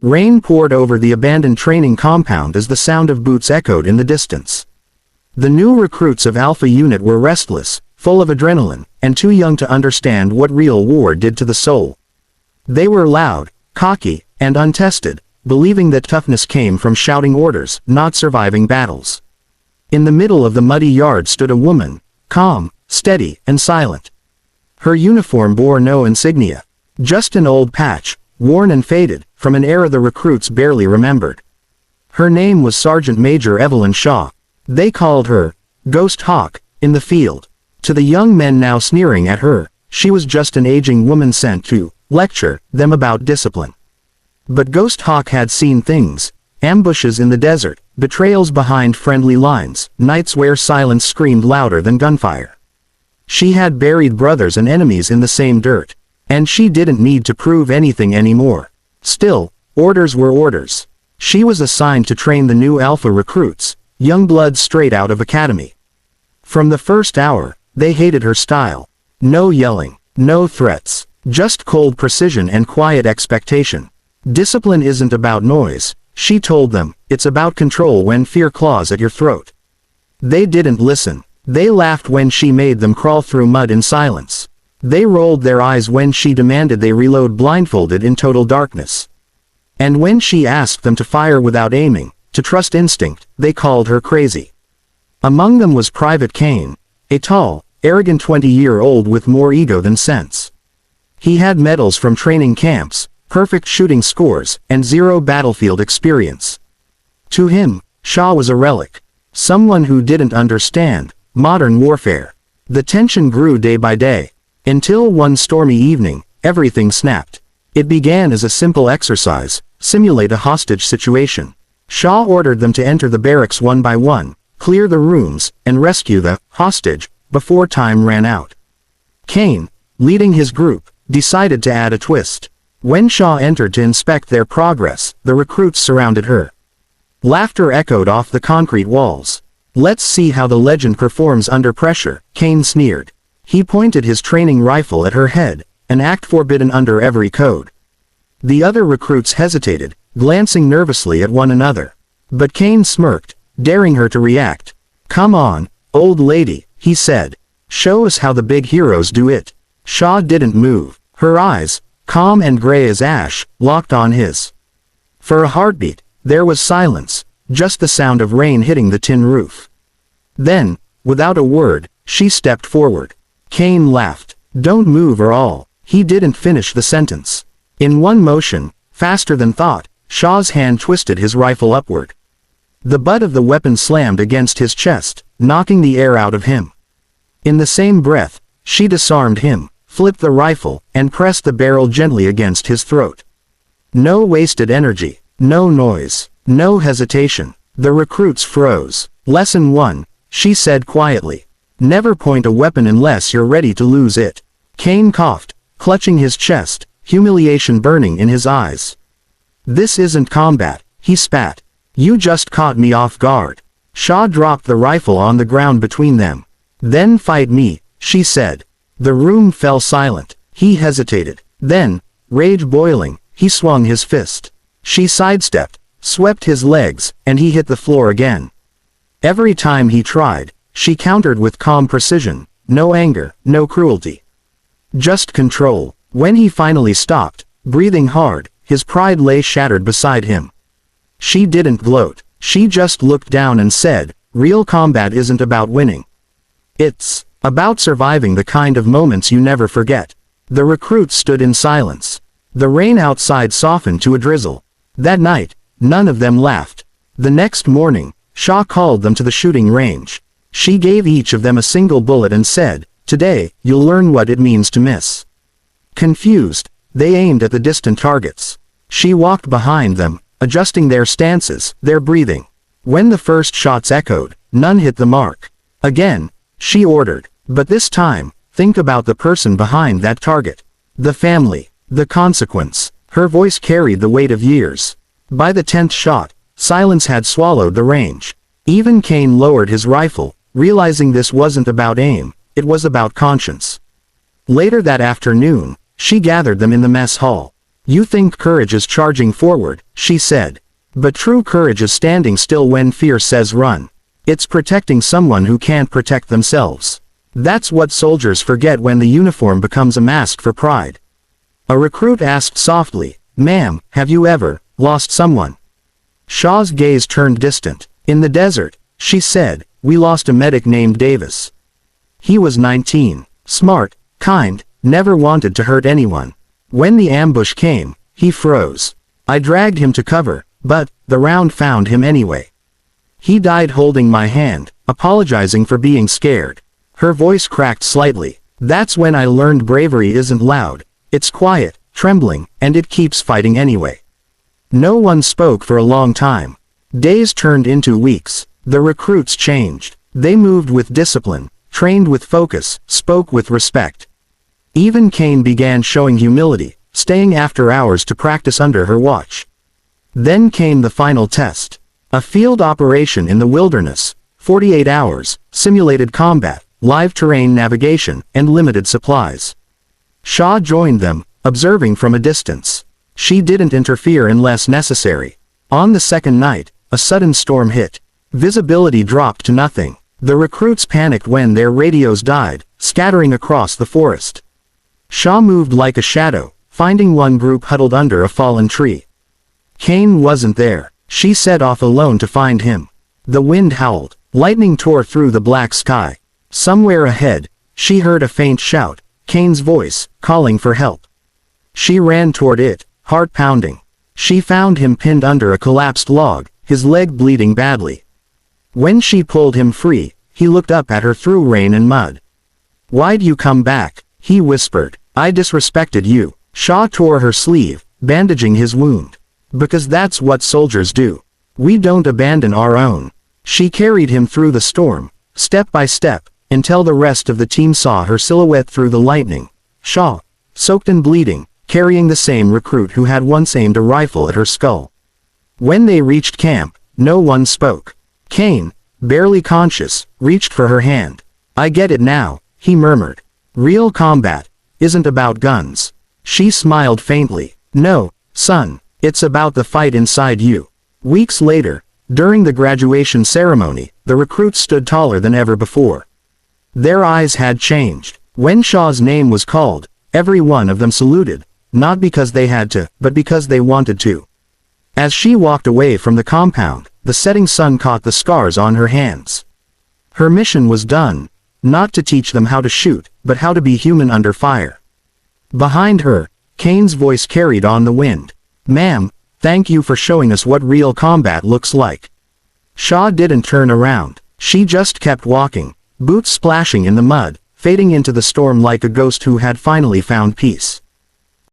Rain poured over the abandoned training compound as the sound of boots echoed in the distance. The new recruits of Alpha Unit were restless, full of adrenaline, and too young to understand what real war did to the soul. They were loud, cocky, and untested, believing that toughness came from shouting orders, not surviving battles. In the middle of the muddy yard stood a woman, calm, steady, and silent. Her uniform bore no insignia. Just an old patch, worn and faded, from an era the recruits barely remembered. Her name was Sergeant Major Evelyn Shaw. They called her Ghost Hawk in the field. To the young men now sneering at her, she was just an aging woman sent to lecture them about discipline. But Ghost Hawk had seen things: ambushes in the desert, betrayals behind friendly lines, nights where silence screamed louder than gunfire. She had buried brothers and enemies in the same dirt, and she didn't need to prove anything anymore. Still, orders were orders. She was assigned to train the new Alpha recruits, young bloods straight out of academy. From the first hour, they hated her style. No yelling, no threats, just cold precision and quiet expectation. Discipline isn't about noise, she told them, it's about control when fear claws at your throat. They didn't listen. They laughed when she made them crawl through mud in silence. They rolled their eyes when she demanded they reload blindfolded in total darkness. And when she asked them to fire without aiming, to trust instinct, they called her crazy. Among them was Private Kane, a tall, arrogant 20-year-old with more ego than sense. He had medals from training camps, perfect shooting scores, and zero battlefield experience. To him, Shaw was a relic. Someone who didn't understand modern warfare. The tension grew day by day. Until one stormy evening, everything snapped. It began as a simple exercise: simulate a hostage situation. Shaw ordered them to enter the barracks one by one, clear the rooms, and rescue the hostage before time ran out. Kane, leading his group, decided to add a twist. When Shaw entered to inspect their progress, the recruits surrounded her. Laughter echoed off the concrete walls. "Let's see how the legend performs under pressure," Kane sneered. He pointed his training rifle at her head, an act forbidden under every code. The other recruits hesitated, glancing nervously at one another. But Kane smirked, daring her to react. "Come on, old lady," he said. "Show us how the big heroes do it." Shaw didn't move. Her eyes, calm and gray as ash, locked on his. For a heartbeat, there was silence, just the sound of rain hitting the tin roof. Then, without a word, she stepped forward. Kane laughed. "Don't move or all." He didn't finish the sentence. In one motion, faster than thought, Shaw's hand twisted his rifle upward. The butt of the weapon slammed against his chest, knocking the air out of him. In the same breath, she disarmed him, flipped the rifle, and pressed the barrel gently against his throat. No wasted energy, no noise, no hesitation. The recruits froze. "Lesson 1, she said quietly. "Never point a weapon unless you're ready to lose it." Kane coughed, clutching his chest, humiliation burning in his eyes. "This isn't combat," he spat. "You just caught me off guard." Shaw dropped the rifle on the ground between them. "Then fight me," she said. The room fell silent. He hesitated. Then, rage boiling, he swung his fist. She sidestepped, swept his legs, and he hit the floor again. Every time he tried, she countered with calm precision. No anger, no cruelty. Just control. When he finally stopped, breathing hard, his pride lay shattered beside him. She didn't gloat. She just looked down and said, "Real combat isn't about winning. It's about surviving the kind of moments you never forget." The recruits stood in silence. The rain outside softened to a drizzle. That night, none of them laughed. The next morning, Shaw called them to the shooting range. She gave each of them a single bullet and said, "Today, you'll learn what it means to miss." Confused, they aimed at the distant targets. She walked behind them, adjusting their stances, their breathing. When the first shots echoed, none hit the mark. Again, she ordered, "But this time, think about the person behind that target. The family, the consequence." Her voice carried the weight of years. By the 10th shot, silence had swallowed the range. Even Kane lowered his rifle, realizing this wasn't about aim, it was about conscience. Later that afternoon, she gathered them in the mess hall. You think courage is charging forward, she said. But true courage is standing still when fear says run. It's protecting someone who can't protect themselves. That's what soldiers forget when the uniform becomes a mask for pride. A recruit asked softly, "Ma'am, have you ever lost someone?" Shaw's gaze turned distant. "In the desert," she said, "we lost a medic named Davis. He was 19, smart, kind, never wanted to hurt anyone. When the ambush came, he froze. I dragged him to cover, but the round found him anyway. He died holding my hand, apologizing for being scared." Her voice cracked slightly. "That's when I learned bravery isn't loud. It's quiet, trembling, and it keeps fighting anyway." No one spoke for a long time. Days turned into weeks. The recruits changed. They moved with discipline, trained with focus, spoke with respect. Even Kane began showing humility, staying after hours to practice under her watch. Then came the final test. A field operation in the wilderness, 48 hours, simulated combat, live terrain navigation, and limited supplies. Shaw joined them, observing from a distance. She didn't interfere unless necessary. On the second night, a sudden storm hit. Visibility dropped to nothing. The recruits panicked when their radios died, scattering across the forest. Shaw moved like a shadow, finding one group huddled under a fallen tree. Kane wasn't there. She set off alone to find him. The wind howled. Lightning tore through the black sky. Somewhere ahead, she heard a faint shout, Kane's voice, calling for help. She ran toward it, heart pounding. She found him pinned under a collapsed log, his leg bleeding badly. When she pulled him free, he looked up at her through rain and mud. "Why'd you come back?" he whispered. "I disrespected you." Shaw tore her sleeve, bandaging his wound. "Because that's what soldiers do. We don't abandon our own." She carried him through the storm, step by step, until the rest of the team saw her silhouette through the lightning. Shaw, soaked and bleeding, carrying the same recruit who had once aimed a rifle at her skull. When they reached camp, no one spoke. Kane, barely conscious, reached for her hand. "I get it now," he murmured. "Real combat isn't about guns." She smiled faintly. "No, son, it's about the fight inside you." Weeks later, during the graduation ceremony, the recruits stood taller than ever before. Their eyes had changed. When Shaw's name was called, every one of them saluted, not because they had to, but because they wanted to. As she walked away from the compound, the setting sun caught the scars on her hands. Her mission was done, not to teach them how to shoot, but how to be human under fire. Behind her, Kane's voice carried on the wind. "Ma'am, thank you for showing us what real combat looks like." Shaw didn't turn around. She just kept walking, boots splashing in the mud, fading into the storm like a ghost who had finally found peace.